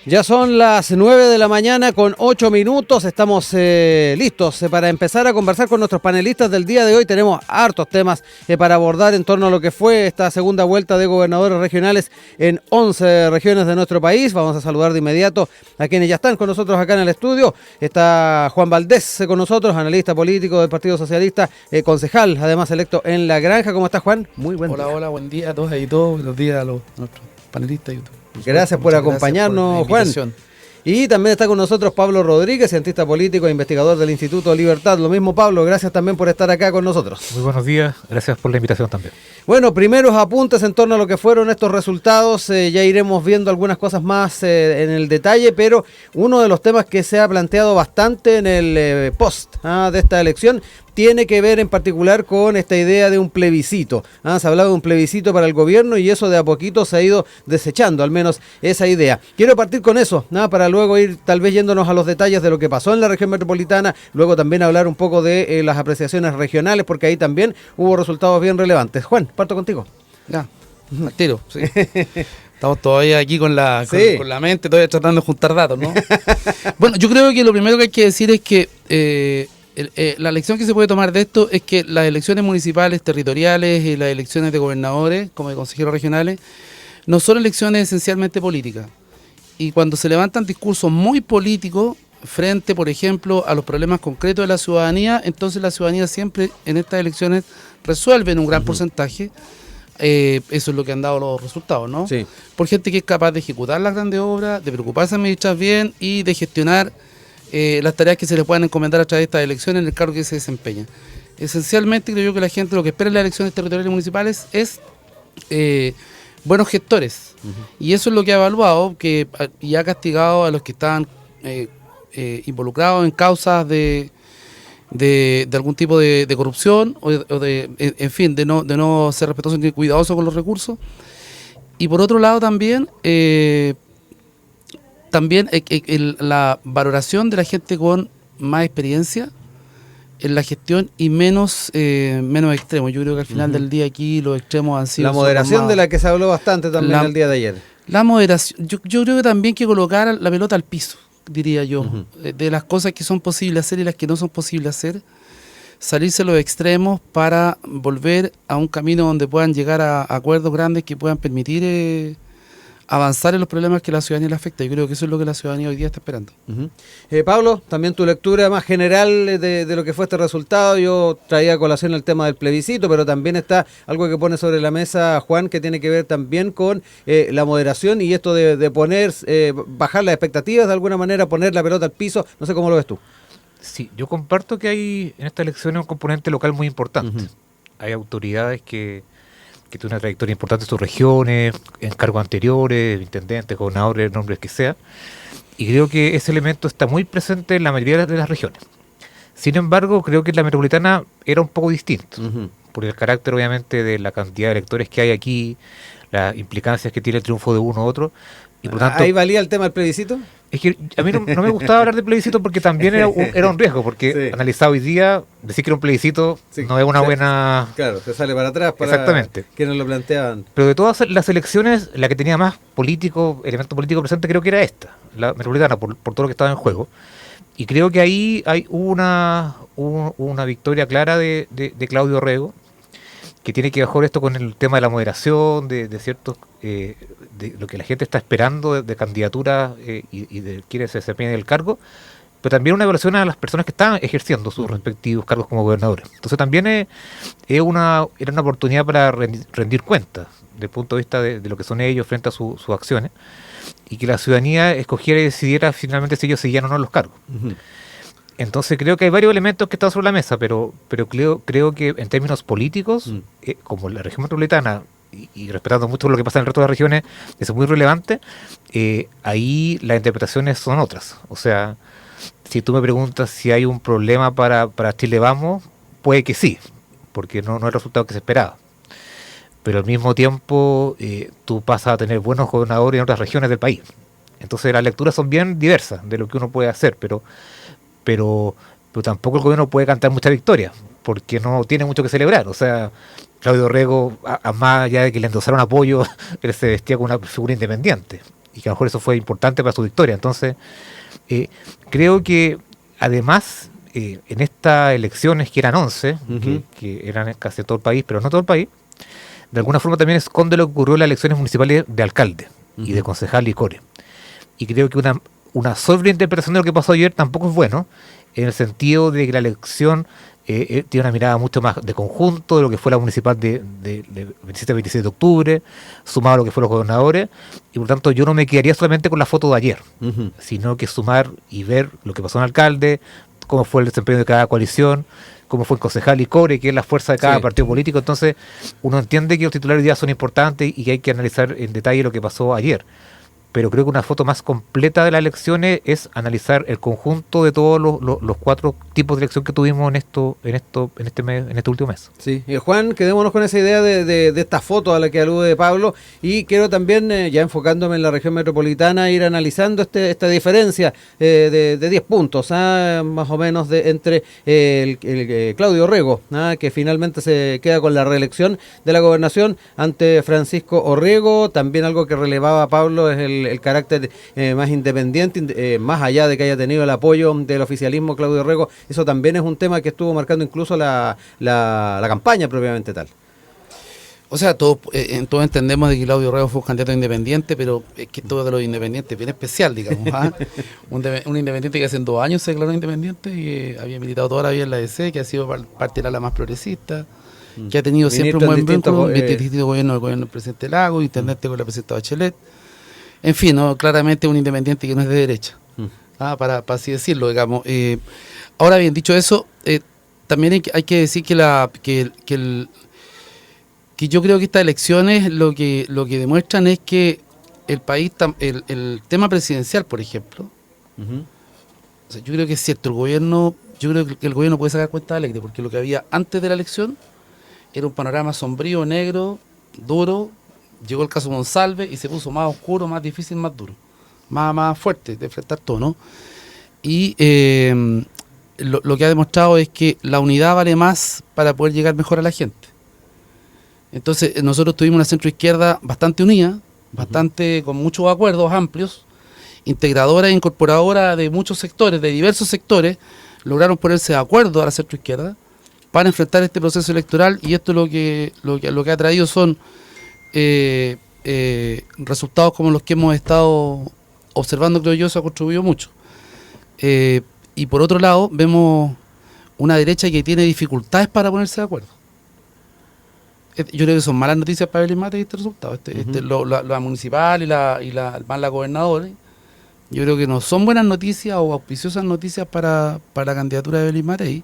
Ya son las 9 de la mañana con 8 minutos, estamos listos para empezar a conversar con nuestros panelistas del día de hoy. Tenemos hartos temas para abordar en torno a lo que fue esta segunda vuelta de gobernadores regionales en 11 regiones de nuestro país. Vamos a saludar de inmediato a quienes ya están con nosotros acá en el estudio. Está Juan Valdés con nosotros, analista político del Partido Socialista, concejal, además electo en La Granja. ¿Cómo estás, Juan? Muy buen día. Hola, buen día a todos y todos. Buenos días a nuestros panelistas de YouTube. Gracias por acompañarnos, Juan. Y también está con nosotros Pablo Rodríguez, cientista político e investigador del Instituto Libertad. Lo mismo, Pablo, gracias también por estar acá con nosotros. Muy buenos días, gracias por la invitación también. Bueno, primeros apuntes en torno a lo que fueron estos resultados. Ya iremos viendo algunas cosas más en el detalle, pero uno de los temas que se ha planteado bastante en el post de esta elección tiene que ver en particular con esta idea de un plebiscito. Se ha hablado de un plebiscito para el gobierno y eso de a poquito se ha ido desechando, al menos esa idea. Quiero partir con eso, para luego ir tal vez yéndonos a los detalles de lo que pasó en la región metropolitana, luego también hablar un poco de las apreciaciones regionales, porque ahí también hubo resultados bien relevantes. Juan, parto contigo. Ya, al tiro, sí. Estamos todavía aquí con la mente, todavía tratando de juntar datos, ¿no? Bueno, yo creo que lo primero que hay que decir es que la lección que se puede tomar de esto es que las elecciones municipales, territoriales y las elecciones de gobernadores, como de consejeros regionales, no son elecciones esencialmente políticas. Y cuando se levantan discursos muy políticos frente, por ejemplo, a los problemas concretos de la ciudadanía, entonces la ciudadanía siempre en estas elecciones resuelve en un gran porcentaje. Eso es lo que han dado los resultados, ¿no? Sí. Por gente que es capaz de ejecutar las grandes obras, de preocuparse de administrar bien y de gestionar las tareas que se les puedan encomendar a través de estas elecciones en el cargo que se desempeña. Esencialmente creo yo que la gente lo que espera en las elecciones territoriales y municipales es buenos gestores. Y eso es lo que ha evaluado y ha castigado a los que están involucrados en causas de algún tipo de corrupción o de en fin, de no ser respetuoso ni cuidadoso con los recursos. Y por otro lado también la valoración de la gente con más experiencia en la gestión y menos extremos. Yo creo que al final del día aquí los extremos han sido... La moderación de la que se habló bastante también el día de ayer. La moderación, yo creo que también que colocar la pelota al piso, diría yo, de las cosas que son posibles hacer y las que no son posibles hacer, salirse de los extremos para volver a un camino donde puedan llegar a acuerdos grandes que puedan permitir avanzar en los problemas que la ciudadanía le afecta. Yo creo que eso es lo que la ciudadanía hoy día está esperando. Pablo, también tu lectura más general de lo que fue este resultado. Yo traía a colación el tema del plebiscito, pero también está algo que pone sobre la mesa Juan, que tiene que ver también con la moderación y esto de poner, bajar las expectativas de alguna manera, poner la pelota al piso. No sé cómo lo ves tú. Sí, yo comparto que hay en esta elección un componente local muy importante. Hay autoridades que tiene una trayectoria importante en sus regiones, en cargos anteriores, intendentes, gobernadores, nombres que sea, y creo que ese elemento está muy presente en la mayoría de las regiones. Sin embargo, creo que en la metropolitana era un poco distinto, por el carácter obviamente de la cantidad de electores que hay aquí, las implicancias que tiene el triunfo de uno u otro, y por tanto... ¿Ahí valía el tema del plebiscito? Es que a mí no me gustaba hablar de plebiscito porque también era un riesgo, porque analizado hoy día, decir que era un plebiscito no es una buena... Claro, se sale para atrás para exactamente quienes lo planteaban. Pero de todas las elecciones, la que tenía más elemento político presente creo que era esta, la metropolitana, por todo lo que estaba en juego. Y creo que ahí hay una victoria clara de Claudio Rego, que tiene que ver con esto con el tema de la moderación, de ciertos... de lo que la gente está esperando de candidaturas y de quienes se desempeñan el cargo, pero también una evaluación a las personas que están ejerciendo sus respectivos cargos como gobernadores. Entonces también era una oportunidad para rendir cuentas desde el punto de vista de lo que son ellos frente a sus acciones, y que la ciudadanía escogiera y decidiera finalmente si ellos seguían o no los cargos. Entonces creo que hay varios elementos que están sobre la mesa, pero creo que en términos políticos, como la región metropolitana, y respetando mucho lo que pasa en el resto de las regiones, eso es muy relevante, ahí las interpretaciones son otras. O sea, si tú me preguntas si hay un problema para Chile Vamos, puede que sí, porque no es el resultado que se esperaba. Pero al mismo tiempo tú pasas a tener buenos gobernadores en otras regiones del país. Entonces las lecturas son bien diversas de lo que uno puede hacer, pero tampoco el gobierno puede cantar mucha victoria, porque no tiene mucho que celebrar. O sea, Claudio Rego, a más allá de que le endosaron apoyo, él se vestía como una figura independiente. y que a lo mejor eso fue importante para su victoria. Entonces, creo que además, en estas elecciones, que eran 11, que eran casi todo el país, pero no todo el país, de alguna forma también esconde lo que ocurrió en las elecciones municipales de alcalde y de concejal y core. Y creo que una sobreinterpretación de lo que pasó ayer tampoco es bueno, en el sentido de que la elección tiene una mirada mucho más de conjunto de lo que fue la municipal de 27-26 de octubre, sumado a lo que fueron los gobernadores, y por tanto yo no me quedaría solamente con la foto de ayer, sino que sumar y ver lo que pasó en alcalde, cómo fue el desempeño de cada coalición, cómo fue el concejal y core, que es la fuerza de cada partido político. Entonces uno entiende que los titulares ya son importantes y que hay que analizar en detalle lo que pasó ayer. Pero creo que una foto más completa de las elecciones es analizar el conjunto de todos los 4 tipos de elección que tuvimos en este último mes. Sí, y Juan, quedémonos con esa idea de esta foto a la que alude Pablo, y quiero también, ya enfocándome en la región metropolitana, ir analizando esta diferencia de 10 puntos, más o menos, entre el Claudio Orrego, que finalmente se queda con la reelección de la gobernación ante Francisco Orrego. También algo que relevaba Pablo es el carácter más independiente, más allá de que haya tenido el apoyo del oficialismo Claudio Orrego. Eso también es un tema que estuvo marcando incluso la campaña propiamente tal. O sea, todos entendemos de que Claudio Orrego fue un candidato independiente, pero es que todo de los independientes bien especial, digamos. Un independiente que hace 2 años se declaró independiente y que había militado toda la vida en la DC, que ha sido parte de la más progresista, que ha tenido siempre un buen vínculo, distinto gobierno del presidente Lago, intendente con la presidenta Bachelet. En fin, ¿no? Claramente un independiente que no es de derecha, para así decirlo, digamos. Ahora bien, dicho eso, también hay que decir que yo creo que estas elecciones lo que demuestran es que el país, el tema presidencial, por ejemplo, o sea, yo creo que es cierto, yo creo que el gobierno puede sacar cuenta alegre, porque lo que había antes de la elección era un panorama sombrío, negro, duro. Llegó el caso Monsalve y se puso más oscuro, más difícil, más duro, más fuerte de enfrentar todo, ¿no? Y lo que ha demostrado es que la unidad vale más para poder llegar mejor a la gente. Entonces nosotros tuvimos una centroizquierda bastante unida, bastante con muchos acuerdos amplios, integradora e incorporadora de muchos sectores, de diversos sectores, lograron ponerse de acuerdo a la centroizquierda para enfrentar este proceso electoral, y esto lo que ha traído son resultados como los que hemos estado observando. Creo yo se ha contribuido mucho, y por otro lado vemos una derecha que tiene dificultades para ponerse de acuerdo. Yo creo que son malas noticias para Evelyn Matei este resultado, la municipal y la gobernadora. Yo creo que no son buenas noticias o auspiciosas noticias para la candidatura de Evelyn Matei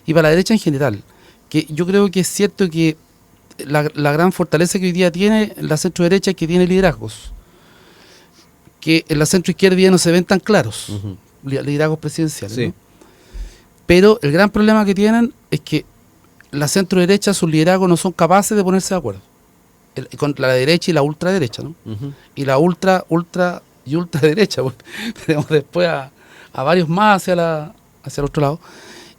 y para la derecha en general, que yo creo que es cierto que la gran fortaleza que hoy día tiene la centro derecha es que tiene liderazgos que en la centro izquierda ya no se ven tan claros, liderazgos presidenciales, ¿no? Pero el gran problema que tienen es que la centro derecha, sus liderazgos no son capaces de ponerse de acuerdo con la derecha y la ultraderecha, ¿no? Y la ultra y ultraderecha, pues, tenemos después a varios más hacia el otro lado,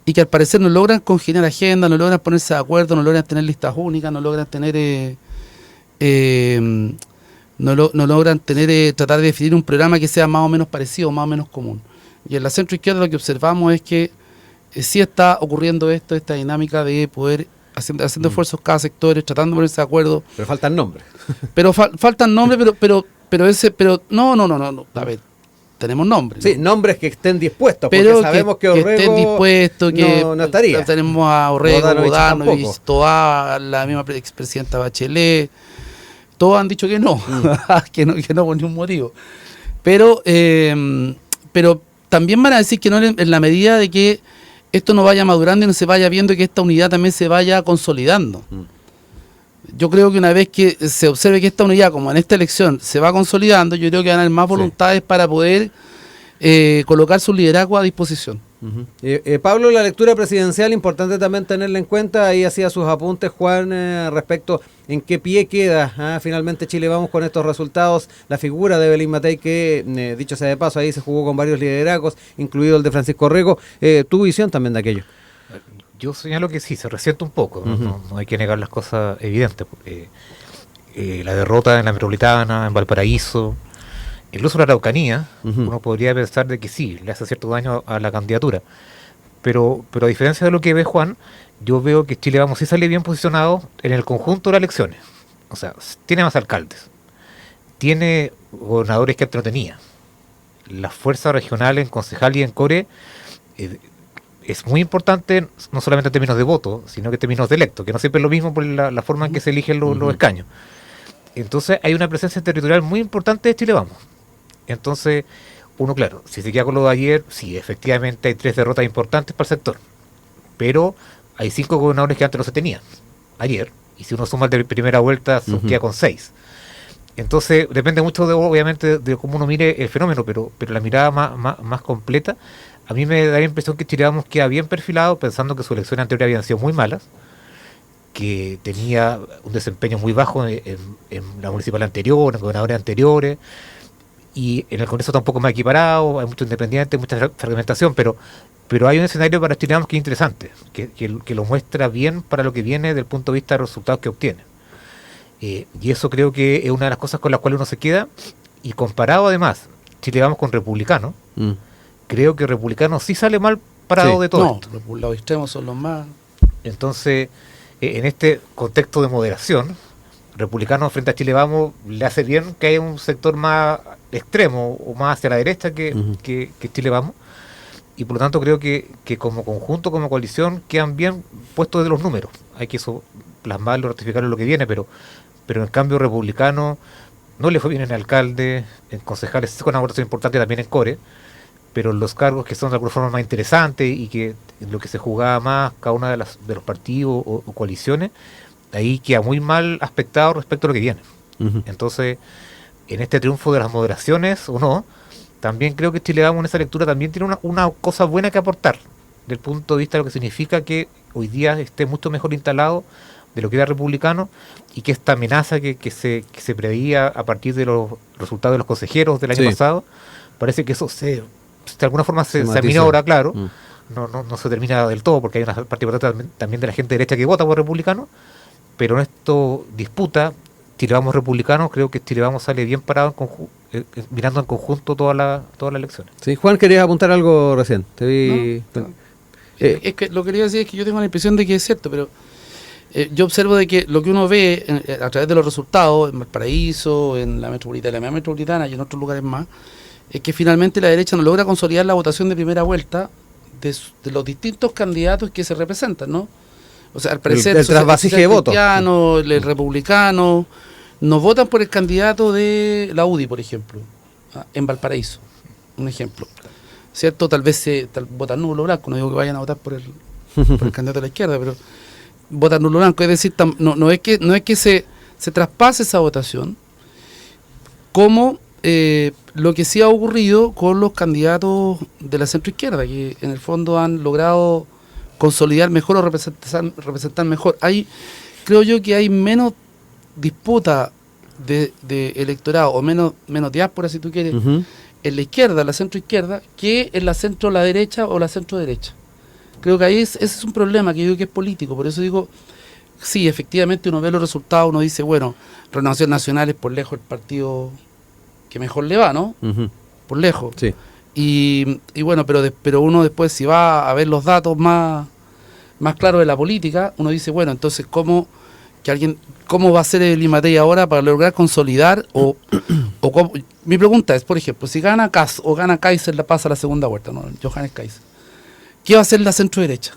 y que al parecer no logran congeniar agenda, no logran ponerse de acuerdo, no logran tener listas únicas, no logran tener tratar de definir un programa que sea más o menos parecido, más o menos común. Y en la centro izquierda lo que observamos es que sí está ocurriendo esta dinámica de poder haciendo esfuerzos cada sector, tratando de ponerse de acuerdo. Pero faltan nombres. Pero faltan nombres, pero no, a ver, tenemos nombres. Sí, ¿no? Nombres que estén dispuestos, pero porque sabemos que Orrego estén dispuestos, que no estaría. Tenemos a Orrego, Bodanovich, toda la misma expresidenta Bachelet, todos han dicho que no, que no por ningún motivo. Pero también van a decir que no en la medida de que esto no vaya madurando y no se vaya viendo que esta unidad también se vaya consolidando. Yo creo que una vez que se observe que esta unidad, como en esta elección, se va consolidando, yo creo que van a haber más voluntades para poder colocar su liderazgo a disposición. Pablo, la lectura presidencial, importante también tenerla en cuenta. Ahí hacía sus apuntes Juan respecto en qué pie queda finalmente Chile Vamos con estos resultados. La figura de Evelyn Matei, que dicho sea de paso, ahí se jugó con varios liderazgos, incluido el de Francisco Orrego. Tu visión también de aquello. Yo señalo que sí, se resiente un poco, no hay que negar las cosas evidentes. La derrota en la Metropolitana, en Valparaíso, el uso de la Araucanía, Ujú. uno podría pensar de que sí, le hace cierto daño a la candidatura. Pero a diferencia de lo que ve Juan, yo veo que Chile Vamos sí sale bien posicionado en el conjunto de las elecciones. O sea, tiene más alcaldes, tiene gobernadores que antes no tenía. La fuerza regional en concejal y en core es muy importante, no solamente en términos de voto, sino que en términos de electo, que no siempre es lo mismo por la forma en que se eligen los escaños. Entonces hay una presencia territorial muy importante de Chile Vamos. Entonces, uno, claro, si se queda con lo de ayer, sí, efectivamente hay 3 derrotas importantes para el sector, pero hay 5 gobernadores que antes no se tenían ayer, y si uno suma el de primera vuelta, se queda con 6. Entonces, depende mucho, obviamente, de cómo uno mire el fenómeno, pero la mirada más completa, a mí me da la impresión que Chile Vamos queda bien perfilado, pensando que sus elecciones anteriores habían sido muy malas, que tenía un desempeño muy bajo en la municipal anterior, en gobernadores anteriores, y en el Congreso tampoco más equiparado, hay mucho independiente, mucha fragmentación, pero hay un escenario para Chile Vamos que es interesante, que lo muestra bien para lo que viene desde el punto de vista de los resultados que obtiene. Y eso creo que es una de las cosas con las cuales uno se queda, y comparado además Chile Vamos con Republicano, creo que Republicano sí sale mal parado de todo esto. Los extremos son los más... Entonces, en este contexto de moderación, Republicano frente a Chile Vamos le hace bien que haya un sector más extremo o más hacia la derecha que Chile Vamos, y por lo tanto creo que como conjunto, como coalición, quedan bien puestos de los números. Hay que eso plasmarlo, ratificarlo lo que viene, pero en cambio Republicano no le fue bien en alcalde, en concejales, con una votación importante también en core, pero los cargos que son de alguna forma más interesantes y que en lo que se jugaba más cada uno de los partidos o coaliciones, ahí queda muy mal aspectado respecto a lo que viene. Entonces, en este triunfo de las moderaciones, o no, también creo que Chile Vamos en esa lectura también tiene una cosa buena que aportar, del punto de vista de lo que significa que hoy día esté mucho mejor instalado de lo que era Republicano, y que esta amenaza que se preveía a partir de los resultados de los consejeros del año pasado, parece que eso de alguna forma se aminora, claro. No se termina del todo, porque hay una parte importante también de la gente derecha que vota por Republicano, pero en esto disputa Chile Vamos Republicano, creo que Chile Vamos sale bien parado mirando en conjunto todas las elecciones. Sí, Juan, querías apuntar algo recién. Te vi... Es que lo que quería decir es que yo tengo la impresión de que es cierto, pero yo observo de que lo que uno ve a través de los resultados en Valparaíso, en la media metropolitana y en otros lugares más, es que finalmente la derecha no logra consolidar la votación de primera vuelta de los distintos candidatos que se representan, ¿no? O sea, al parecer el trasvasije de votos, el republicano no votan por el candidato de la UDI, por ejemplo, en Valparaíso, un ejemplo, ¿cierto? Tal vez votan nulo o blanco, no digo que vayan a votar por el candidato de la izquierda, pero votan nulo o blanco, es decir, no es que se traspase esa votación, como lo que sí ha ocurrido con los candidatos de la centroizquierda, que en el fondo han logrado consolidar mejor o representar mejor. Creo yo que hay menos disputa de electorado, o menos diáspora, si tú quieres, en la izquierda, la centroizquierda, que en la centro, la derecha o la centro derecha. Creo que ahí ese es un problema que yo digo que es político. Por eso digo, sí, efectivamente uno ve los resultados, uno dice, bueno, Renovación Nacional es por lejos el partido que mejor le va, ¿no? Por lejos. Sí. Y bueno, pero uno después, si va a ver los datos más claros de la política, uno dice, bueno, entonces ¿cómo va a ser el Limatei ahora para lograr consolidar o mi pregunta es, por ejemplo, si gana Kast o gana Kaiser, la pasa a la segunda vuelta, ¿no? Johannes Kaiser, ¿qué va a hacer la centro derecha?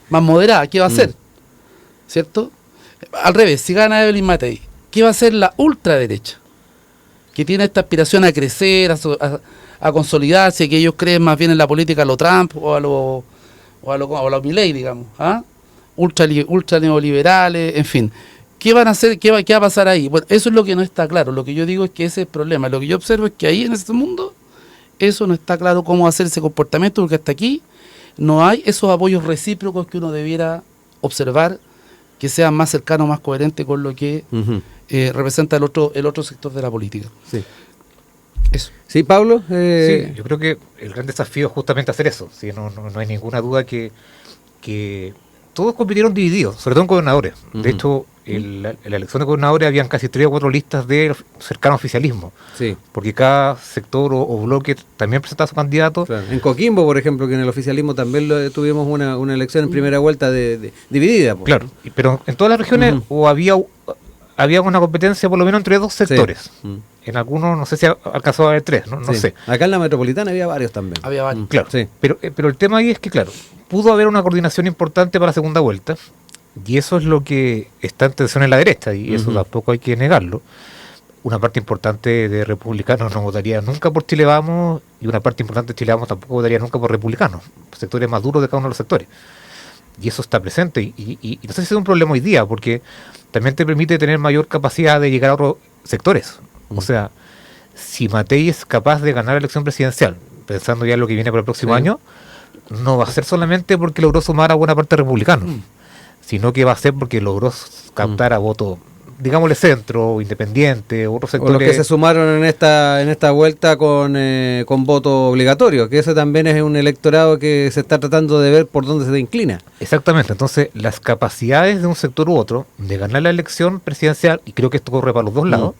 Más moderada, ¿qué va a hacer? ¿Cierto? Al revés, si gana Evelyn Matei, ¿qué va a hacer la ultraderecha? Que tiene esta aspiración a crecer, a consolidarse, que ellos creen más bien en la política a lo Trump o a lo Milei, digamos, ultra neoliberales, en fin. ¿Qué van a hacer? ¿Qué va a pasar ahí? Bueno, eso es lo que no está claro. Lo que yo digo es que ese es el problema. Lo que yo observo es que ahí en ese mundo, eso no está claro cómo hacer ese comportamiento, porque hasta aquí no hay esos apoyos recíprocos que uno debiera observar, que sean más cercanos, más coherentes con lo que representa el otro sector de la política. Sí. Eso. Sí, Pablo. Sí, yo creo que el gran desafío es justamente hacer eso. ¿Sí? No hay ninguna duda que todos compitieron divididos, sobre todo en gobernadores. De hecho, en la elección de gobernadores habían casi 3 o 4 listas de cercano oficialismo. Sí. Porque cada sector o bloque también presentaba su candidato. Claro. En Coquimbo, por ejemplo, que en el oficialismo también tuvimos una elección en primera vuelta dividida. Pues. Claro, pero en todas las regiones había una competencia por lo menos entre 2 sectores. Sí. En algunos, no sé si alcanzó a haber 3, no sé. Acá en la metropolitana había varios también. Había varios. Claro, sí. Pero el tema ahí es que, claro, pudo haber una coordinación importante para la segunda vuelta, y eso es lo que está en tensión en la derecha, y eso tampoco hay que negarlo. Una parte importante de republicanos no votaría nunca por Chile Vamos, y una parte importante de Chile Vamos tampoco votaría nunca por republicanos, sectores más duros de cada uno de los sectores. Y eso está presente, y no sé si es un problema hoy día, porque también te permite tener mayor capacidad de llegar a otros sectores. O sea, si Matei es capaz de ganar la elección presidencial, pensando ya en lo que viene para el próximo año, no va a ser solamente porque logró sumar a buena parte de republicanos, sino que va a ser porque logró captar a voto, digámosle centro, independiente, otros sectores. O los que se sumaron en esta vuelta con voto obligatorio, que ese también es un electorado que se está tratando de ver por dónde se inclina. Exactamente, entonces las capacidades de un sector u otro de ganar la elección presidencial, y creo que esto corre para los dos lados,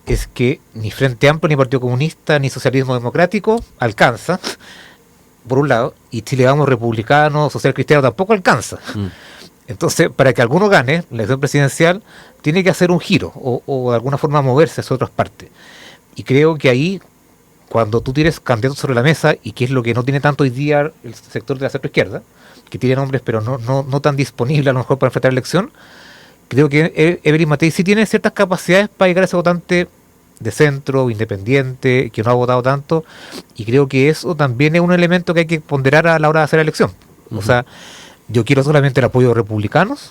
es que ni Frente Amplio, ni Partido Comunista, ni Socialismo Democrático alcanza, por un lado, y Chile Vamos Republicano, Social Cristiano tampoco alcanza. Entonces, para que alguno gane la elección presidencial, tiene que hacer un giro o de alguna forma moverse hacia otras partes. Y creo que ahí, cuando tú tienes candidatos sobre la mesa, y que es lo que no tiene tanto hoy día el sector de la centro-izquierda, que tiene nombres pero no tan disponibles a lo mejor para enfrentar la elección, creo que Evelyn Matei sí tiene ciertas capacidades para llegar a ese votante de centro, independiente, que no ha votado tanto, y creo que eso también es un elemento que hay que ponderar a la hora de hacer la elección. O sea, yo quiero solamente el apoyo de republicanos,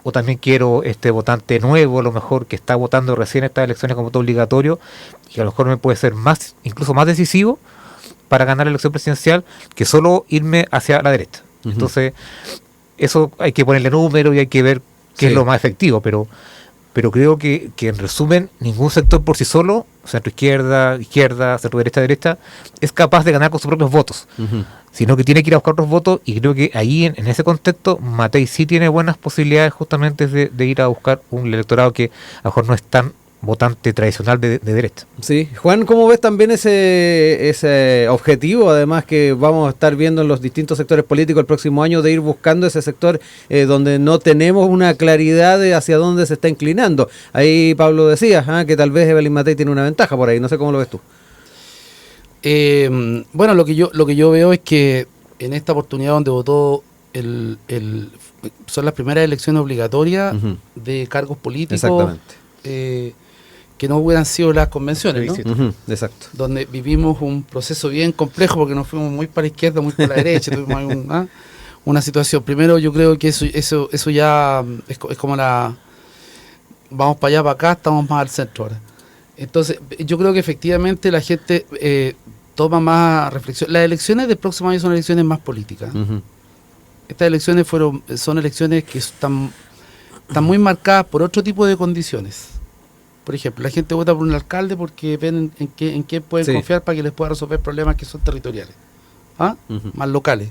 o también quiero este votante nuevo, a lo mejor que está votando recién estas elecciones con voto obligatorio, y a lo mejor me puede ser incluso más decisivo para ganar la elección presidencial que solo irme hacia la derecha. Entonces, eso hay que ponerle número y hay que ver qué es lo más efectivo, pero creo que en resumen, ningún sector por sí solo, centro izquierda, centro derecha, es capaz de ganar con sus propios votos, sino que tiene que ir a buscar otros votos, y creo que ahí, en ese contexto, Matei sí tiene buenas posibilidades justamente de ir a buscar un electorado que a lo mejor no es tan votante tradicional de derecha. Sí, Juan, ¿cómo ves también ese objetivo, además que vamos a estar viendo en los distintos sectores políticos el próximo año, de ir buscando ese sector donde no tenemos una claridad de hacia dónde se está inclinando? Ahí Pablo decía que tal vez Evelyn Matei tiene una ventaja por ahí, no sé cómo lo ves tú. Bueno, lo que yo veo es que en esta oportunidad donde votó son las primeras elecciones obligatorias de cargos políticos. Exactamente. Que no hubieran sido las convenciones, ¿no? Exacto. Donde vivimos un proceso bien complejo porque nos fuimos muy para la izquierda, muy para la derecha, tuvimos una situación. Primero, yo creo que eso ya es como vamos para allá, para acá, estamos más al centro ahora. Entonces, yo creo que efectivamente la gente toma más reflexión. Las elecciones del próximo año son elecciones más políticas. Estas elecciones son elecciones que están muy marcadas por otro tipo de condiciones. Por ejemplo, la gente vota por un alcalde porque ven en qué pueden confiar para que les pueda resolver problemas que son territoriales, más locales.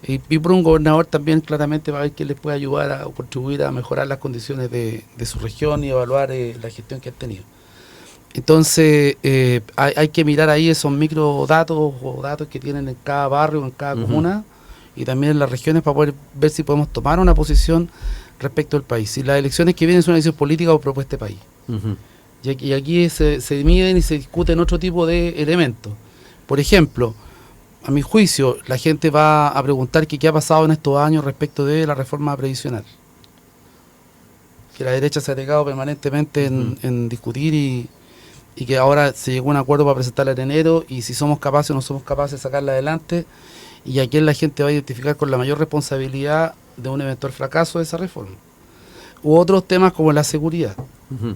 Y por un gobernador también claramente va a ver que les puede ayudar a contribuir a mejorar las condiciones de su región y evaluar la gestión que han tenido. Entonces, hay que mirar ahí esos microdatos o datos que tienen en cada barrio, en cada comuna, y también en las regiones, para poder ver si podemos tomar una posición respecto al país. Si las elecciones que vienen son una elección política o propuesta de país. Y aquí se miden y se discuten otro tipo de elementos. Por ejemplo, a mi juicio, la gente va a preguntar qué ha pasado en estos años respecto de la reforma previsional. Que la derecha se ha negado permanentemente en discutir y que ahora se llegó a un acuerdo para presentarla en enero, y si somos capaces o no somos capaces de sacarla adelante, y a quién la gente va a identificar con la mayor responsabilidad de un eventual fracaso de esa reforma. U otros temas como la seguridad.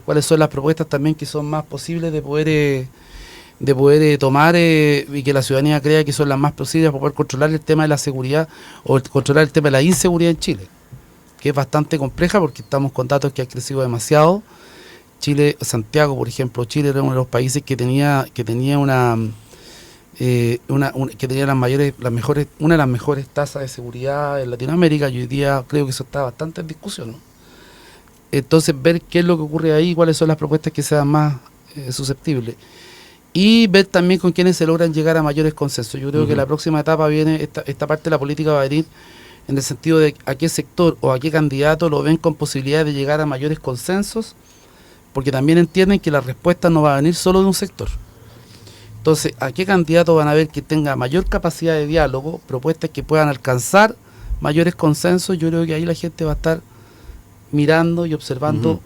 ¿Cuáles son las propuestas también que son más posibles de poder tomar y que la ciudadanía crea que son las más posibles para poder controlar el tema de la seguridad o controlar el tema de la inseguridad en Chile? Que es bastante compleja porque estamos con datos que han crecido demasiado. Santiago, por ejemplo, Chile era uno de los países que tenía una que tenía una de las mejores tasas de seguridad en Latinoamérica, y hoy día creo que eso está bastante en discusión, ¿no? Entonces, ver qué es lo que ocurre ahí, cuáles son las propuestas que sean más susceptibles. Y ver también con quiénes se logran llegar a mayores consensos. Yo creo que la próxima etapa viene, esta parte de la política va a venir en el sentido de a qué sector o a qué candidato lo ven con posibilidad de llegar a mayores consensos, porque también entienden que la respuesta no va a venir solo de un sector. Entonces, ¿a qué candidato van a ver que tenga mayor capacidad de diálogo, propuestas que puedan alcanzar mayores consensos? Yo creo que ahí la gente va a estar mirando y observando,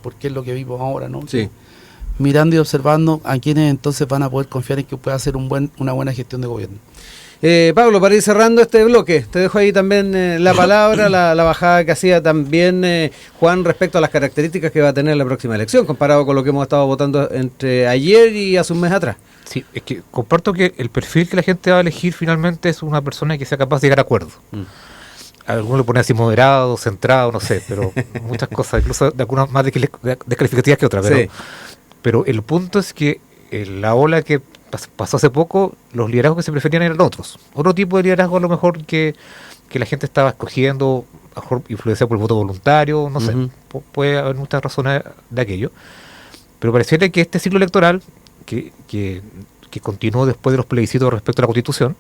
porque es lo que vimos ahora, ¿no? Sí. Mirando y observando a quienes entonces van a poder confiar en que pueda hacer una buena gestión de gobierno. Pablo, para ir cerrando este bloque, te dejo ahí también la palabra, la bajada que hacía también Juan respecto a las características que va a tener la próxima elección, comparado con lo que hemos estado votando entre ayer y hace un mes atrás. Sí, es que comparto que el perfil que la gente va a elegir finalmente es una persona que sea capaz de llegar a acuerdos. Algunos lo ponen así moderado, centrado, no sé, pero muchas cosas, incluso de algunas más descalificativas que otras. Pero el punto es que la ola que pasó hace poco, los liderazgos que se preferían eran otros. Otro tipo de liderazgo a lo mejor que la gente estaba escogiendo, a lo mejor influenciado por el voto voluntario, no sé, puede haber muchas razones de aquello. Pero pareciera que este ciclo electoral, que continuó después de los plebiscitos respecto a la Constitución,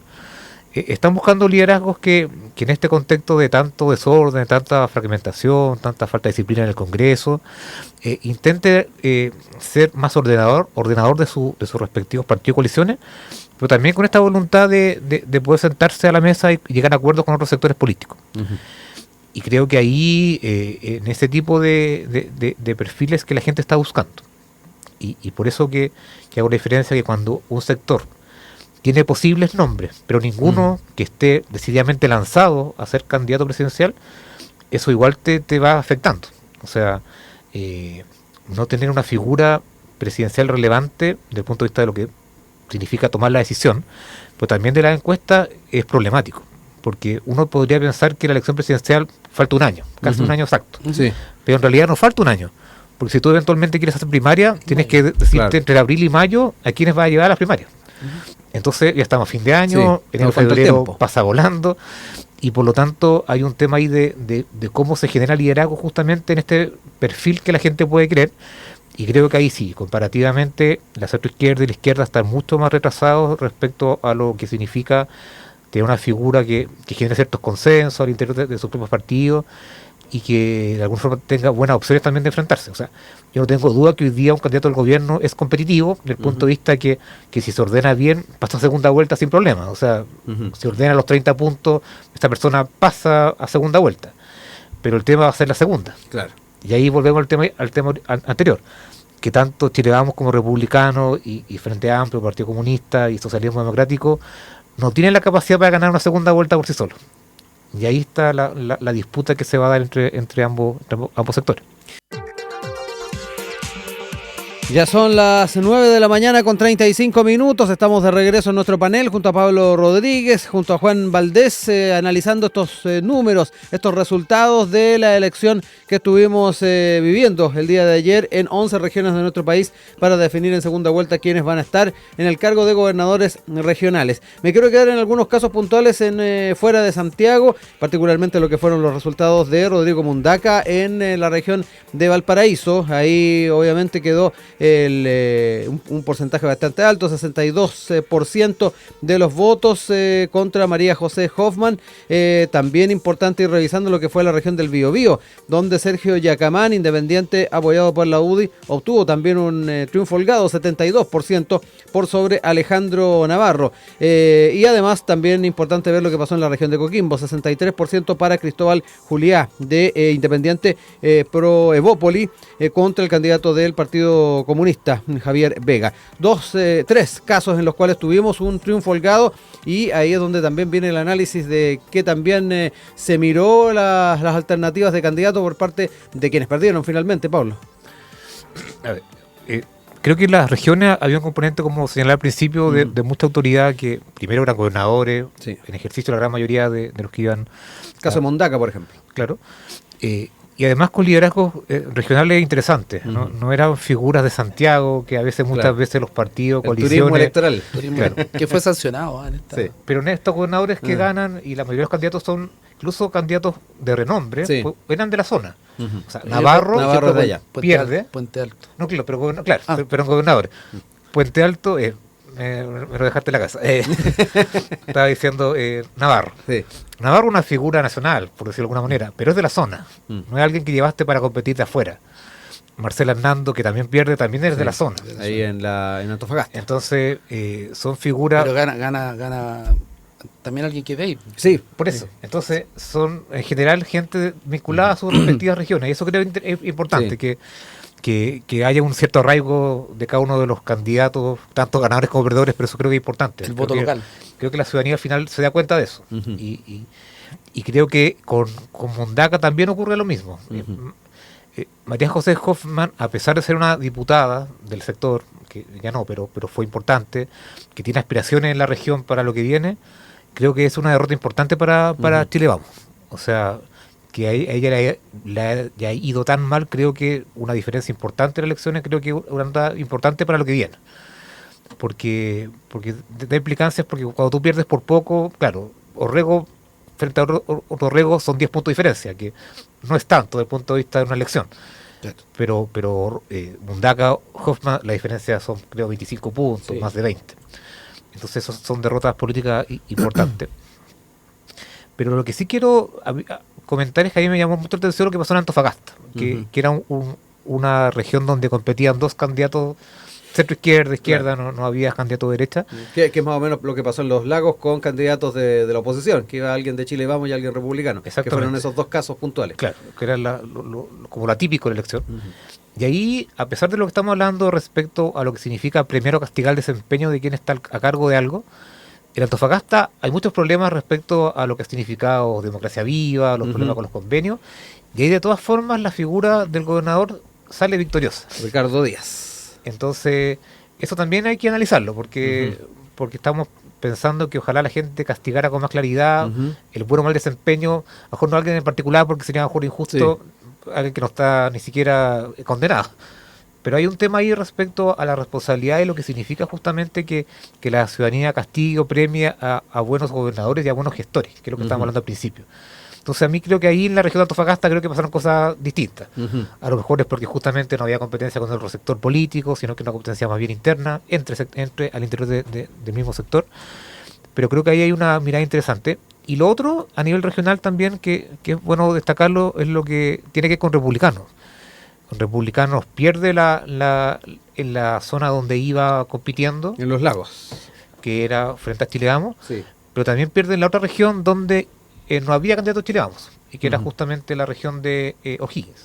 están buscando liderazgos que en este contexto de tanto desorden, de tanta fragmentación, tanta falta de disciplina en el Congreso, intente ser más ordenador de sus respectivos partidos y coaliciones, pero también con esta voluntad de poder sentarse a la mesa y llegar a acuerdos con otros sectores políticos. Y creo que ahí, en ese tipo de perfiles que la gente está buscando. Y por eso que hago la diferencia que cuando un sector tiene posibles nombres, pero ninguno que esté decididamente lanzado a ser candidato presidencial, eso igual te va afectando. O sea, no tener una figura presidencial relevante desde el punto de vista de lo que significa tomar la decisión, pero también de la encuesta es problemático, porque uno podría pensar que la elección presidencial falta un año, casi un año exacto, pero en realidad no falta un año, porque si tú eventualmente quieres hacer primaria, tienes que decirte entre abril y mayo a quiénes va a llevar a las primarias. Entonces ya estamos a fin de año, enero, febrero pasa volando, y por lo tanto hay un tema ahí de cómo se genera liderazgo justamente en este perfil que la gente puede creer, y creo que ahí sí, comparativamente la centroizquierda y la izquierda están mucho más retrasados respecto a lo que significa tener una figura que genere ciertos consensos al interior de sus propios partidos, y que de alguna forma tenga buenas opciones también de enfrentarse. O sea, yo no tengo duda que hoy día un candidato al gobierno es competitivo, desde el punto de vista que si se ordena bien, pasa a segunda vuelta sin problema. O sea, si ordena los 30 puntos, esta persona pasa a segunda vuelta. Pero el tema va a ser la segunda. Claro. Y ahí volvemos al tema anterior, que tanto Chile Vamos como Republicanos y Frente Amplio, Partido Comunista y Socialismo Democrático no tienen la capacidad para ganar una segunda vuelta por sí solos. Y ahí está la disputa que se va a dar entre ambos sectores. Ya son las 9 de la mañana con 35 minutos. Estamos de regreso en nuestro panel junto a Pablo Rodríguez, junto a Juan Valdés, analizando estos números, estos resultados de la elección que estuvimos viviendo el día de ayer en 11 regiones de nuestro país para definir en segunda vuelta quiénes van a estar en el cargo de gobernadores regionales. Me quiero quedar en algunos casos puntuales fuera de Santiago, particularmente lo que fueron los resultados de Rodrigo Mundaca en la región de Valparaíso. Ahí obviamente quedó un porcentaje bastante alto, 62% de los votos contra María José Hoffman. También importante ir revisando lo que fue la región del Biobío, donde Sergio Yacamán, independiente apoyado por la UDI, obtuvo también un triunfo holgado, 72% por sobre Alejandro Navarro. Y además también importante ver lo que pasó en la región de Coquimbo, 63% para Cristóbal Juliá, de independiente pro Evópoli, contra el candidato del Partido Comunista, Javier Vega. Tres casos en los cuales tuvimos un triunfo holgado, y ahí es donde también viene el análisis de que también se miró las alternativas de candidato por parte de quienes perdieron finalmente, Pablo. A ver, creo que en las regiones había un componente, como señalaba al principio, de mucha autoridad, que primero eran gobernadores, en ejercicio la gran mayoría de los que iban. Caso de Mundaca, por ejemplo. Claro. y además con liderazgos regionales interesantes. No eran figuras de Santiago, que a veces, muchas veces los partidos, coaliciones... Turismo electoral. Claro. Que fue sancionado. Sí. Pero en estos gobernadores que ganan, y la mayoría de los candidatos son incluso candidatos de renombre, eran de la zona. O sea, Navarro de allá. pierde. Puente Alto. No, claro, pero en gobernadores. Puente Alto, me lo dejaste en la casa. Estaba diciendo Navarro. Sí. Navarro es una figura nacional, por decirlo de alguna manera, pero es de la zona. No es alguien que llevaste para competir de afuera. Marcela Hernando, que también pierde, también es de la zona. Ahí en Antofagasta. Entonces, son figuras... Pero gana también alguien que ve ahí. Sí, por eso. Entonces, son en general gente vinculada a sus respectivas regiones. Y eso creo que es importante, que haya un cierto arraigo de cada uno de los candidatos, tanto ganadores como perdedores, pero eso creo que es importante. El voto local. Creo que la ciudadanía al final se da cuenta de eso. Y creo que con Mundaca también ocurre lo mismo. María José Hoffman, a pesar de ser una diputada del sector, que ya no, pero fue importante, que tiene aspiraciones en la región para lo que viene, creo que es una derrota importante para Chile Vamos. O sea, que a ella le ha ido tan mal, creo que una diferencia importante en las elecciones, creo que una nota importante para lo que viene. Porque da implicancias, porque cuando tú pierdes por poco, claro, Orrego frente a Orrego son 10 puntos de diferencia, que no es tanto desde el punto de vista de una elección. Pero Mundaca, Hoffman, la diferencia son, creo, 25 puntos, más de 20. Entonces, son derrotas políticas importantes. Pero lo que sí quiero comentar es que a mí me llamó mucho la atención lo que pasó en Antofagasta, que era una región donde competían dos candidatos centro-izquierda, no había candidato de derecha. Que es más o menos lo que pasó en Los Lagos con candidatos de la oposición, que iba alguien de Chile Vamos y alguien republicano. Que fueron esos dos casos puntuales. Claro, que era como la típica de la elección. Y ahí, a pesar de lo que estamos hablando respecto a lo que significa premiar o castigar el desempeño de quien está a cargo de algo, en Antofagasta hay muchos problemas respecto a lo que ha significado democracia viva, los problemas con los convenios, y ahí de todas formas la figura del gobernador sale victoriosa. Ricardo Díaz. Entonces, eso también hay que analizarlo, porque estamos pensando que ojalá la gente castigara con más claridad el buen o mal desempeño, a lo mejor no alguien en particular, porque sería a lo mejor injusto alguien que no está ni siquiera condenado. Pero hay un tema ahí respecto a la responsabilidad y lo que significa justamente que la ciudadanía castigue o premia a buenos gobernadores y a buenos gestores, que es lo que estábamos hablando al principio. Entonces a mí creo que ahí en la región de Antofagasta creo que pasaron cosas distintas. A lo mejor es porque justamente no había competencia con otro sector político, sino que una competencia más bien interna entre al interior del mismo sector. Pero creo que ahí hay una mirada interesante. Y lo otro, a nivel regional también, que es bueno destacarlo, es lo que tiene que ver con republicanos. Republicanos pierde en la zona donde iba compitiendo. En Los Lagos. Que era frente a Chile Vamos. Pero también pierde en la otra región donde no había candidato a Chile Vamos, y que era justamente la región de O'Higgins.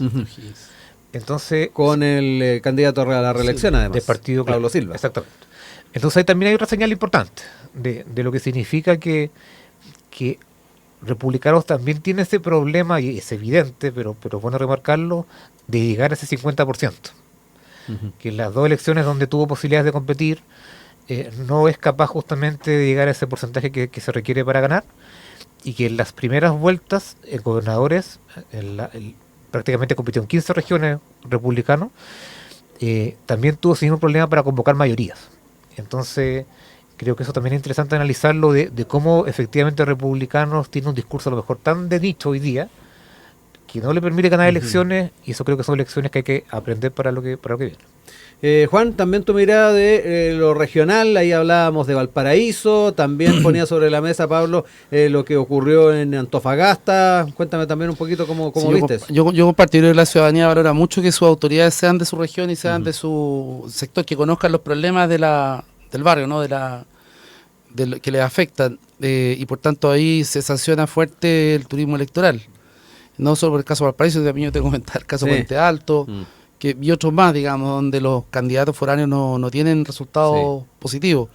Entonces, con el candidato a la reelección, además, del partido Pablo Silva. Exactamente. Entonces ahí también hay otra señal importante de lo que significa que republicanos también tienen ese problema, y es evidente, pero es bueno remarcarlo, de llegar a ese 50%. Que en las dos elecciones donde tuvo posibilidades de competir, no es capaz justamente de llegar a ese porcentaje que se requiere para ganar, y que en las primeras vueltas gobernadores prácticamente compitió en 15 regiones republicanos, también tuvo ese mismo problema para convocar mayorías. Entonces creo que eso también es interesante analizarlo, de cómo efectivamente republicanos tienen un discurso a lo mejor tan de nicho hoy día que no le permite ganar elecciones, y eso creo que son elecciones que hay que aprender para lo que viene. Juan, también tu mirada de lo regional, ahí hablábamos de Valparaíso, también ponía sobre la mesa, Pablo, lo que ocurrió en Antofagasta. Cuéntame también un poquito cómo viste. Yo compartiré, la ciudadanía valora mucho que sus autoridades sean de su región y sean de su sector, que conozcan los problemas del barrio, ¿no? Que les afectan, y por tanto ahí se sanciona fuerte el turismo electoral. No solo por el caso de Valparaíso, también yo te comentar el caso de Puente Alto, y otros más, digamos, donde los candidatos foráneos no tienen resultados positivos.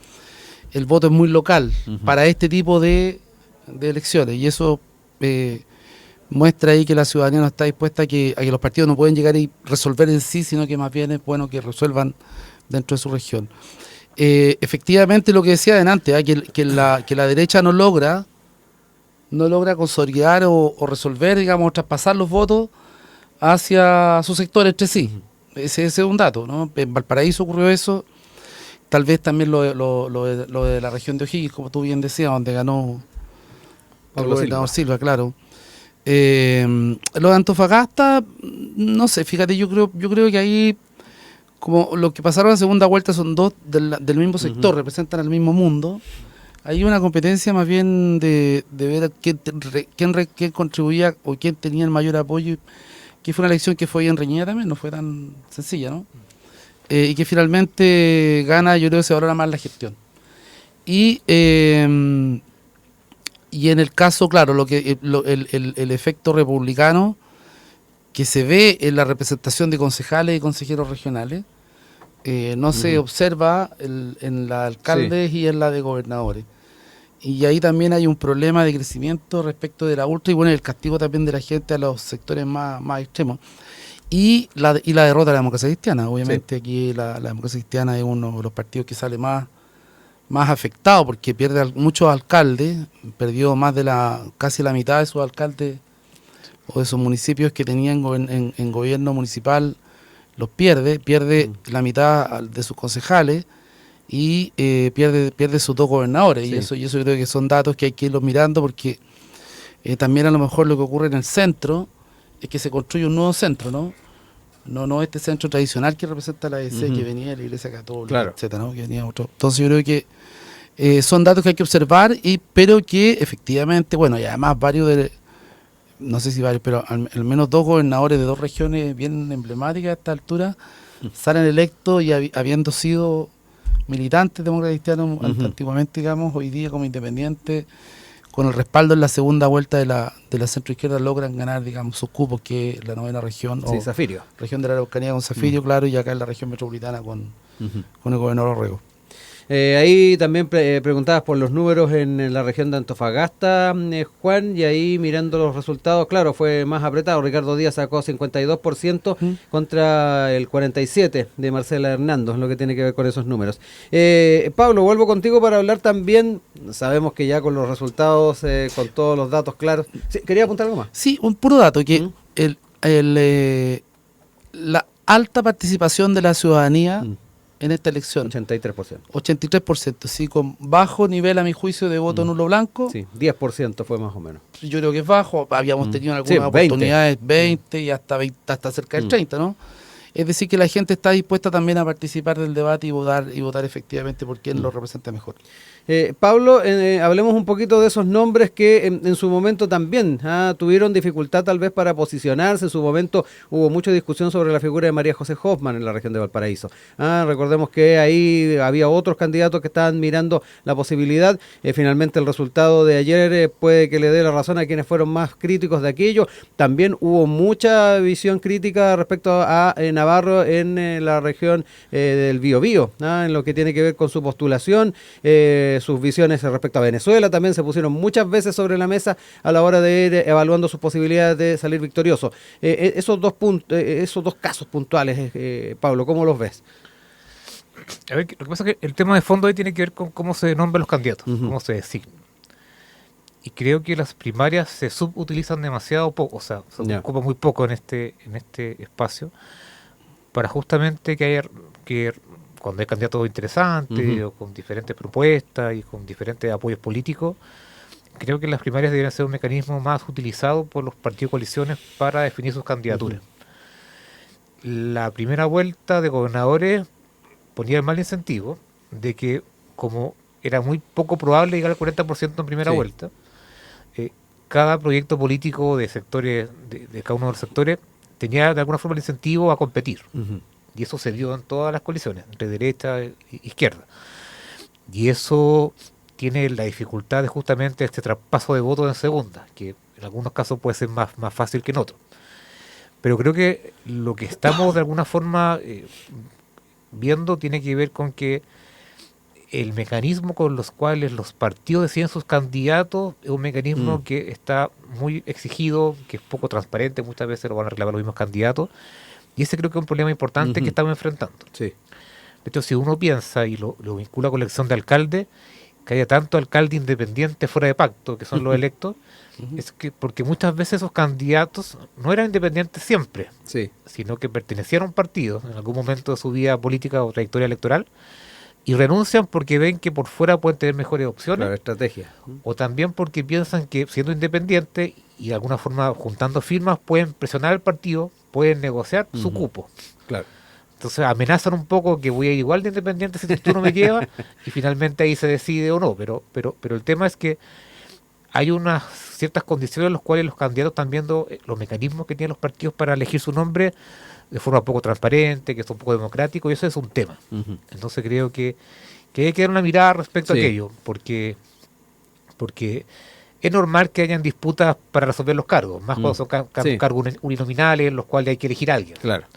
El voto es muy local para este tipo de elecciones, y eso muestra ahí que la ciudadanía no está dispuesta a que los partidos no pueden llegar y resolver en sí, sino que más bien es bueno que resuelvan dentro de su región. Efectivamente, lo que decía adelante, que la derecha no logra consolidar o resolver, digamos, traspasar los votos hacia su sector entre sí. Ese es un dato, ¿no? En Valparaíso ocurrió eso, tal vez también lo de la región de O'Higgins, como tú bien decías, donde ganó el gobernador Silva, claro. Lo de Antofagasta, no sé, fíjate, yo creo que ahí, como lo que pasaron en la segunda vuelta son dos del mismo sector, representan al mismo mundo. Hay una competencia más bien de ver quién contribuía o quién tenía el mayor apoyo, que fue una elección que fue bien reñida también, no fue tan sencilla, ¿no? Y que finalmente gana, yo creo que se valora más la gestión. Y en el caso, claro, el efecto republicano que se ve en la representación de concejales y consejeros regionales, no se observa en la de alcaldes y en la de gobernadores. Y ahí también hay un problema de crecimiento respecto de la ultra y bueno, el castigo también de la gente a los sectores más extremos. Y la derrota de la democracia cristiana. Obviamente aquí la democracia cristiana es uno de los partidos que sale más afectado porque pierde muchos alcaldes, perdió más de casi la mitad de sus alcaldes o de sus municipios que tenían en gobierno municipal, los pierde la mitad de sus concejales y pierde sus dos gobernadores. Sí. Y eso yo creo que son datos que hay que irlos mirando porque también a lo mejor lo que ocurre en el centro es que se construye un nuevo centro, ¿no? No este centro tradicional que representa la ADC, que venía de la Iglesia Católica, claro, etcétera, ¿no? Que venía otro. Entonces yo creo que son datos que hay que observar, pero que efectivamente, bueno, y además no sé si varios, pero al menos dos gobernadores de dos regiones bien emblemáticas a esta altura salen electos y habiendo sido militantes demócratas cristianos antiguamente, digamos, hoy día como independientes, con el respaldo en la segunda vuelta de la centroizquierda logran ganar, digamos, sus cupos, que es la novena región, sí, Zafirio. Región de la Araucanía con Zafirio, claro, y acá en la región metropolitana con el gobernador Orrego. Ahí también preguntabas por los números en la región de Antofagasta, Juan, y ahí mirando los resultados, claro, fue más apretado. Ricardo Díaz sacó 52% contra el 47% de Marcela Hernando, es lo que tiene que ver con esos números. Pablo, vuelvo contigo para hablar también, sabemos que ya con los resultados, con todos los datos claros. Sí, ¿quería apuntar algo más? Sí, un puro dato, que la alta participación de la ciudadanía en esta elección. 83%. 83%, sí, con bajo nivel, a mi juicio, de voto nulo blanco. Sí, 10% fue más o menos. Yo creo que es bajo, habíamos tenido en algunas oportunidades 20 y hasta cerca del 30, ¿no? Es decir, que la gente está dispuesta también a participar del debate y votar efectivamente por quién lo representa mejor. Pablo, hablemos un poquito de esos nombres que en su momento también tuvieron dificultad tal vez para posicionarse. En su momento hubo mucha discusión sobre la figura de María José Hoffman en la región de Valparaíso. Recordemos que ahí había otros candidatos que estaban mirando la posibilidad. Finalmente el resultado de ayer puede que le dé la razón a quienes fueron más críticos de aquello. También hubo mucha visión crítica respecto a Navarro en la región del Biobío, en lo que tiene que ver con su postulación, sus visiones respecto a Venezuela también se pusieron muchas veces sobre la mesa a la hora de ir evaluando sus posibilidades de salir victorioso. Esos dos casos puntuales, Pablo, ¿cómo los ves? A ver, lo que pasa es que el tema de fondo ahí tiene que ver con cómo se nombran los candidatos, cómo se designan. Y creo que las primarias se subutilizan demasiado poco, o sea, se ocupa muy poco en este espacio para justamente que cuando hay candidatos interesantes o con diferentes propuestas y con diferentes apoyos políticos, creo que las primarias deberían ser un mecanismo más utilizado por los partidos coaliciones para definir sus candidaturas. La primera vuelta de gobernadores ponía el mal incentivo de que, como era muy poco probable llegar al 40% en primera vuelta, cada proyecto político de sectores, de cada uno de los sectores, tenía de alguna forma el incentivo a competir. Y eso se dio en todas las coaliciones, entre derecha e izquierda. Y eso tiene la dificultad de justamente este traspaso de votos en segunda, que en algunos casos puede ser más fácil que en otros. Pero creo que lo que estamos de alguna forma viendo tiene que ver con que el mecanismo con los cuales los partidos deciden sus candidatos es un mecanismo que está muy exigido, que es poco transparente, muchas veces lo van a reclamar los mismos candidatos. Y ese creo que es un problema importante que estamos enfrentando. Sí. De hecho, si uno piensa y lo vincula con la elección de alcalde, que haya tanto alcalde independiente fuera de pacto, que son los electos, es que porque muchas veces esos candidatos no eran independientes siempre, Sí. sino que pertenecían a un partido en algún momento de su vida política o trayectoria electoral y renuncian porque ven que por fuera pueden tener mejores opciones, Claro, estrategia. o también porque piensan que siendo independientes y de alguna forma juntando firmas pueden presionar al partido, pueden negociar su cupo. Claro. Entonces amenazan un poco que voy a ir igual de independiente si tú no me llevas y finalmente ahí se decide o no. Pero el tema es que hay unas ciertas condiciones en las cuales los candidatos están viendo los mecanismos que tienen los partidos para elegir su nombre de forma poco transparente, que es un poco democrático, y eso es un tema. Entonces creo que hay que dar una mirada respecto a aquello, porque es normal que hayan disputas para resolver los cargos, más cuando son cargos uninominales en los cuales hay que elegir a alguien. Claro.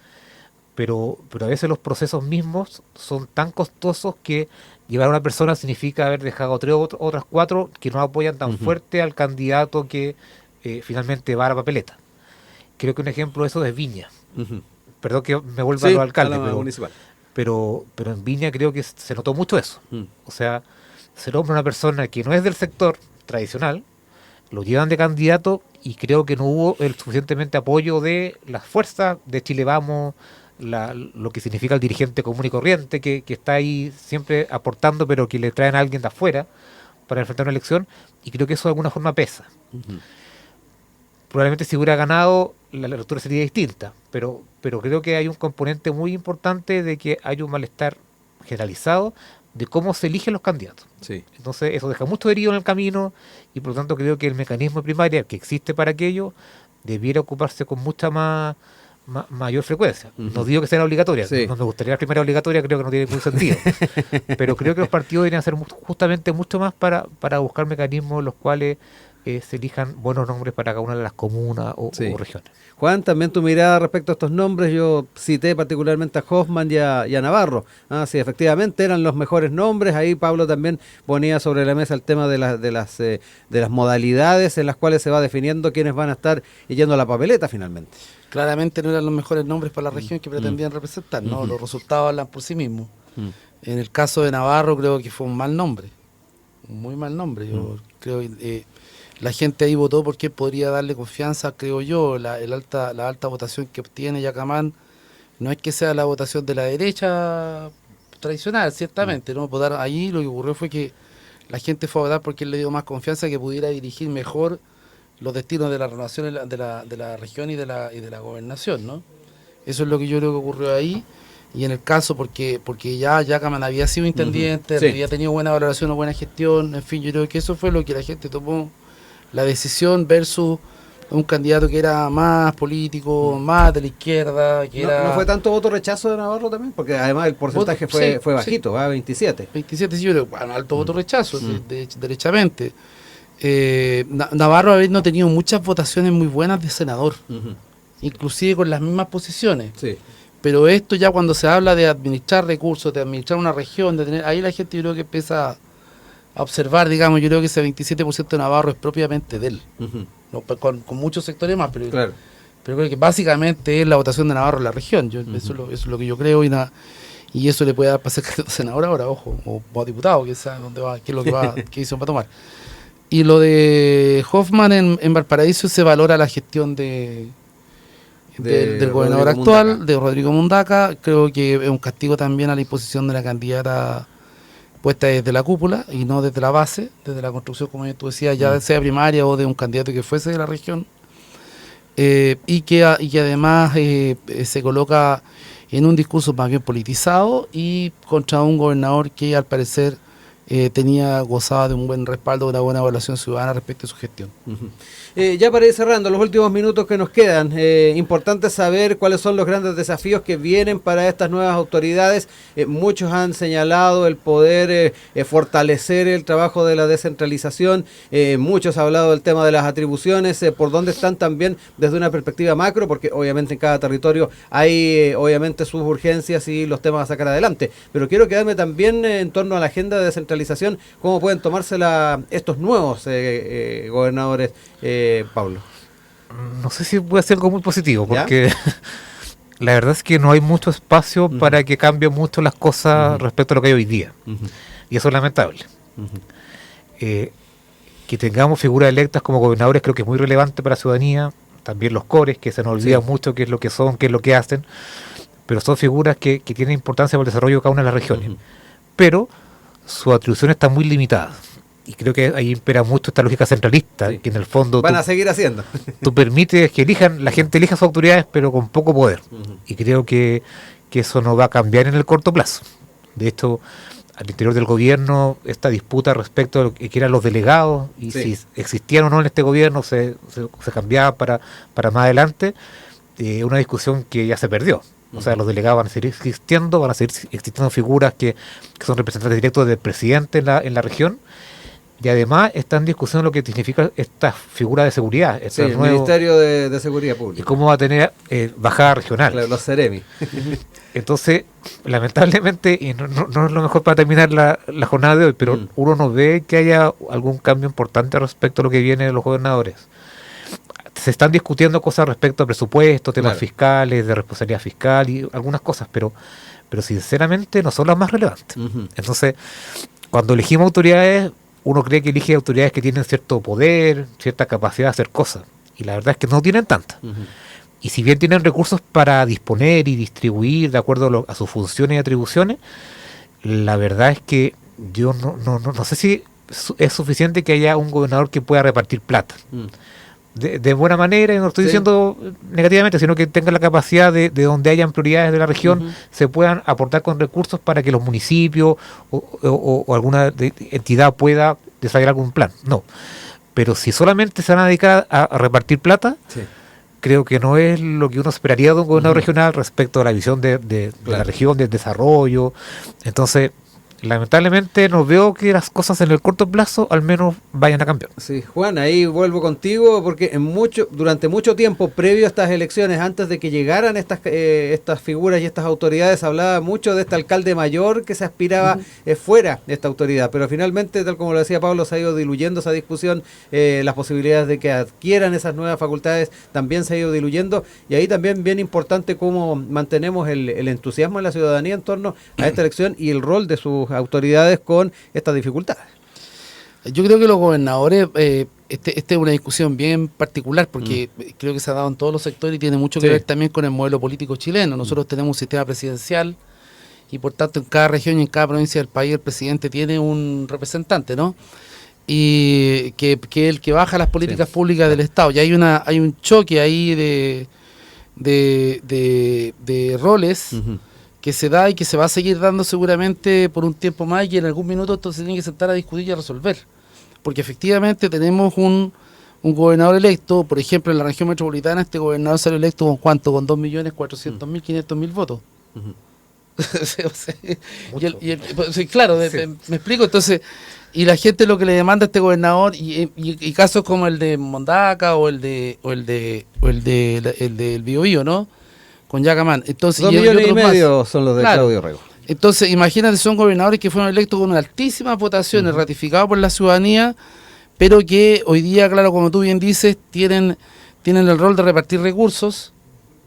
Pero a veces los procesos mismos son tan costosos que llevar a una persona significa haber dejado otras 4 que no apoyan tan fuerte al candidato que finalmente va a la papeleta. Creo que un ejemplo de eso es Viña. Perdón que me vuelva a los alcaldes, pero en Viña creo que se notó mucho eso. O sea, se nombra una persona que no es del sector tradicional, lo llevan de candidato y creo que no hubo el suficientemente apoyo de las fuerzas de Chile Vamos, lo que significa el dirigente común y corriente que está ahí siempre aportando, pero que le traen a alguien de afuera para enfrentar una elección, y creo que eso de alguna forma pesa. Probablemente si hubiera ganado la lectura sería distinta, pero creo que hay un componente muy importante de que hay un malestar generalizado de cómo se eligen los candidatos. Sí. Entonces eso deja mucho herido en el camino, y por lo tanto creo que el mecanismo de primaria que existe para aquello debiera ocuparse con mucha mayor frecuencia. No digo que sea obligatoria, no me gustaría la primaria obligatoria, creo que no tiene ningún sentido, pero creo que los partidos deberían hacer justamente mucho más para buscar mecanismos en los cuales se elijan buenos nombres para cada una de las comunas o regiones. Juan, también tu mirada respecto a estos nombres. Yo cité particularmente a Hoffman y a Navarro. Sí, efectivamente eran los mejores nombres. Ahí Pablo también ponía sobre la mesa el tema de las modalidades en las cuales se va definiendo quiénes van a estar yendo a la papeleta finalmente. Claramente no eran los mejores nombres para la región que pretendían representar, ¿no? Los resultados hablan por sí mismos. En el caso de Navarro creo que fue un mal nombre, un muy mal nombre. Yo creo que la gente ahí votó porque podría darle confianza, creo yo. La alta votación que obtiene Yacamán no es que sea la votación de la derecha tradicional, ciertamente, ¿no? Allí lo que ocurrió fue que la gente fue a votar porque él le dio más confianza, que pudiera dirigir mejor los destinos de la renovación de la región y de la gobernación, ¿no? Eso es lo que yo creo que ocurrió ahí. Y en el caso, porque ya Yacamán había sido intendente, había tenido buena valoración o buena gestión, en fin, yo creo que eso fue lo que la gente tomó la decisión versus un candidato que era más político, más de la izquierda. ¿No fue tanto voto rechazo de Navarro también? Porque además el porcentaje fue bajito, 27. 27, sí, yo creo, bueno, alto voto rechazo, derechamente. Navarro habiendo tenido muchas votaciones muy buenas de senador, inclusive con las mismas posiciones. Sí. Pero esto ya cuando se habla de administrar recursos, de administrar una región, ahí la gente yo creo que empieza a observar, digamos, yo creo que ese 27% de Navarro es propiamente de él, ¿no? con muchos sectores más, pero creo que básicamente es la votación de Navarro en la región. Eso es lo que yo creo, y eso le puede dar para ser senador ahora, ojo, o diputado, que sabe dónde va, qué es lo que va, qué decisión va a tomar. Y lo de Hoffman en Valparaíso se valora la gestión del gobernador actual, de Rodrigo Mundaca. Creo que es un castigo también a la imposición de la candidata puesta desde la cúpula y no desde la base, desde la construcción, como tú decías, ya sea primaria o de un candidato que fuese de la región, y que además se coloca en un discurso más bien politizado y contra un gobernador que al parecer gozaba de un buen respaldo, de una buena evaluación ciudadana respecto a su gestión. Ya para ir cerrando, los últimos minutos que nos quedan, importante saber cuáles son los grandes desafíos que vienen para estas nuevas autoridades. Muchos han señalado el poder fortalecer el trabajo de la descentralización, muchos han hablado del tema de las atribuciones, por dónde están también desde una perspectiva macro, porque obviamente en cada territorio hay obviamente sus urgencias y los temas a sacar adelante, pero quiero quedarme también en torno a la agenda de descentralización, cómo pueden tomársela estos nuevos gobernadores. Pablo. No sé si puede ser algo muy positivo, porque la verdad es que no hay mucho espacio para que cambien mucho las cosas respecto a lo que hay hoy día. Y eso es lamentable. Que tengamos figuras electas como gobernadores creo que es muy relevante para la ciudadanía, también los cores, que se nos olvida mucho qué es lo que son, qué es lo que hacen, pero son figuras que tienen importancia para el desarrollo de cada una de las regiones. Pero sus atribuciones están muy limitadas. Y creo que ahí impera mucho esta lógica centralista, que en el fondo van a seguir haciendo. Tú permites que la gente elija sus autoridades, pero con poco poder. Y creo que eso no va a cambiar en el corto plazo. De hecho, al interior del gobierno, esta disputa respecto a lo que eran los delegados, y si existían o no en este gobierno, se cambiaba para más adelante, una discusión que ya se perdió. O sea, los delegados van a seguir existiendo figuras que son representantes directos del presidente en la región, y además está en discusión lo que significa esta figura de seguridad. El Ministerio de Seguridad Pública. Y cómo va a tener bajada regional. Los Ceremi. Entonces, lamentablemente, y no es lo mejor para terminar la jornada de hoy, pero uno no ve que haya algún cambio importante respecto a lo que viene de los gobernadores. Se están discutiendo cosas respecto a presupuestos, temas fiscales, de responsabilidad fiscal y algunas cosas, pero sinceramente no son las más relevantes. Entonces, cuando elegimos autoridades, uno cree que elige autoridades que tienen cierto poder, cierta capacidad de hacer cosas, y la verdad es que no tienen tantas. Y si bien tienen recursos para disponer y distribuir de acuerdo a sus funciones y atribuciones, la verdad es que yo no sé si es suficiente que haya un gobernador que pueda repartir plata. De buena manera, y no estoy diciendo negativamente, sino que tenga la capacidad de donde hayan prioridades de la región, se puedan aportar con recursos para que los municipios o alguna entidad pueda desarrollar algún plan. No, pero si solamente se van a dedicar a repartir plata, creo que no es lo que uno esperaría de un gobernador regional respecto a la visión de la región, del desarrollo. Entonces, lamentablemente no veo que las cosas en el corto plazo al menos vayan a cambiar. Sí, Juan, ahí vuelvo contigo porque durante mucho tiempo previo a estas elecciones, antes de que llegaran estas figuras y estas autoridades, hablaba mucho de este alcalde mayor que se aspiraba fuera de esta autoridad, pero finalmente, tal como lo decía Pablo, se ha ido diluyendo esa discusión, las posibilidades de que adquieran esas nuevas facultades también se ha ido diluyendo, y ahí también bien importante cómo mantenemos el entusiasmo de la ciudadanía en torno a esta elección y el rol de sus autoridades con estas dificultades. Yo creo que los gobernadores, esta es una discusión bien particular porque creo que se ha dado en todos los sectores y tiene mucho que ver también con el modelo político chileno. Nosotros tenemos un sistema presidencial y por tanto en cada región y en cada provincia del país el presidente tiene un representante, ¿no? Y que el que baja las políticas públicas del Estado. Y hay un choque ahí de roles que se da y que se va a seguir dando seguramente por un tiempo más, y en algún minuto esto se tiene que sentar a discutir y a resolver. Porque efectivamente tenemos un gobernador electo, por ejemplo en la región metropolitana este gobernador salió electo con ¿cuánto? Con 2.400.000, 500.000 votos. Claro, me explico. Entonces, y la gente lo que le demanda a este gobernador, y casos como el de Mondaca o el del Biobío, ¿no? Con Yacamán. Entonces, 2,5 millones son los de Claudio Rego. Entonces, imagínate, son gobernadores que fueron electos con altísimas votaciones, ratificados por la ciudadanía, pero que hoy día, claro, como tú bien dices, tienen el rol de repartir recursos,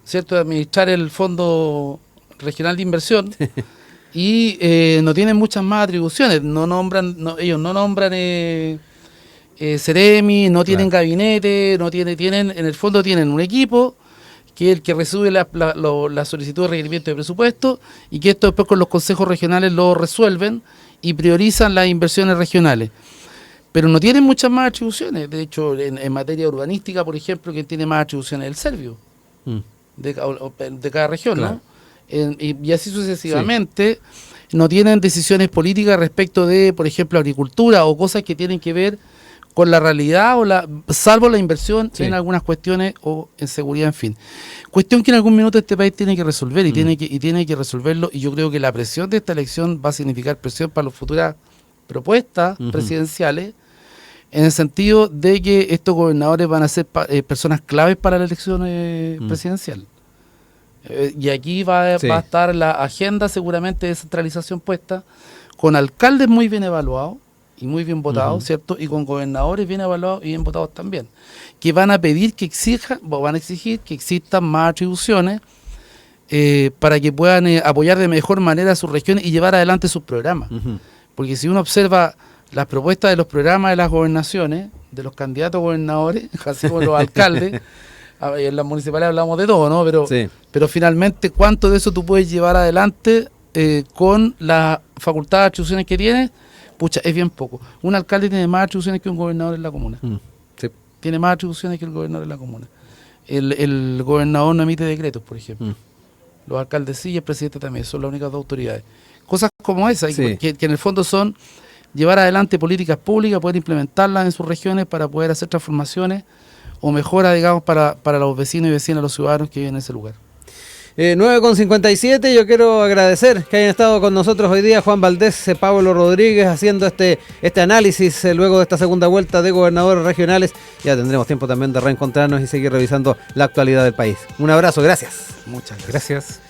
¿cierto? De administrar el Fondo Regional de Inversión, y no tienen muchas más atribuciones. Ellos no nombran Ceremi, no tienen gabinete, en el fondo tienen un equipo que es el que recibe la solicitud de requerimiento de presupuesto, y que esto después con los consejos regionales lo resuelven y priorizan las inversiones regionales. Pero no tienen muchas más atribuciones. De hecho, en materia urbanística, por ejemplo, quien tiene más atribuciones es el Servio, de cada región, claro, ¿no? Y así sucesivamente. No tienen decisiones políticas respecto de, por ejemplo, agricultura o cosas que tienen que ver con la realidad, salvo la inversión en algunas cuestiones o en seguridad, en fin. Cuestión que en algún minuto este país tiene que resolver y tiene que resolverlo, y yo creo que la presión de esta elección va a significar presión para las futuras propuestas presidenciales, en el sentido de que estos gobernadores van a ser personas claves para la elección presidencial. Y aquí va a estar la agenda seguramente de descentralización puesta, con alcaldes muy bien evaluados y muy bien votados, ¿cierto? Y con gobernadores bien evaluados y bien votados también, que van a pedir van a exigir que existan más atribuciones para que puedan apoyar de mejor manera a sus regiones y llevar adelante sus programas. Porque si uno observa las propuestas de los programas de las gobernaciones, de los candidatos a gobernadores, así como los alcaldes. En las municipales hablamos de todo, ¿no? Pero finalmente, ¿cuánto de eso tú puedes llevar adelante con la facultad de atribuciones que tienes? Pucha, es bien poco. Un alcalde tiene más atribuciones que un gobernador en la comuna. Sí. Tiene más atribuciones que el gobernador en la comuna. El gobernador no emite decretos, por ejemplo. Los alcaldes sí y el presidente también. Son las únicas dos autoridades. Cosas como esas, Sí. que en el fondo son llevar adelante políticas públicas, poder implementarlas en sus regiones para poder hacer transformaciones o mejoras, digamos, para los vecinos y vecinas, los ciudadanos que viven en ese lugar. 9:57, yo quiero agradecer que hayan estado con nosotros hoy día Juan Valdés, Pablo Rodríguez, haciendo este análisis luego de esta segunda vuelta de gobernadores regionales. Ya tendremos tiempo también de reencontrarnos y seguir revisando la actualidad del país. Un abrazo, gracias. Muchas Gracias.